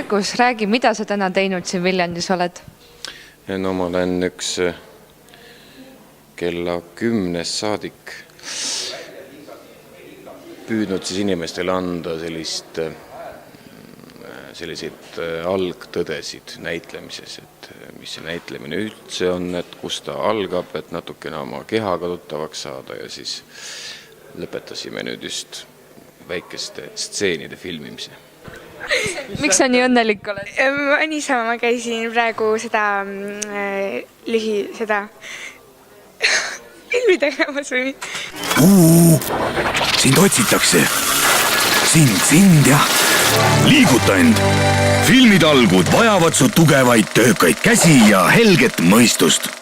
Markus, räägi, mida sa täna teinud siin Viljandis oled? No ma olen üks kella 10 saadik püüdnud siis inimestele anda selliseid algtõdesid näitlemises, et mis see näitlemine üldse on, et kus ta algab, et natukene oma kehaga tuttavaks saada ja siis lõpetasime nüüd just väikeste stseenide filmimise. Miks sa nii õnnelik oled? Niisama ma käisin praegu seda filmi tegemas või? Sind otsitakse. Sind ja liiguta end. Filmitalgud vajavad su tugevaid töökaid käsi ja helget mõistust.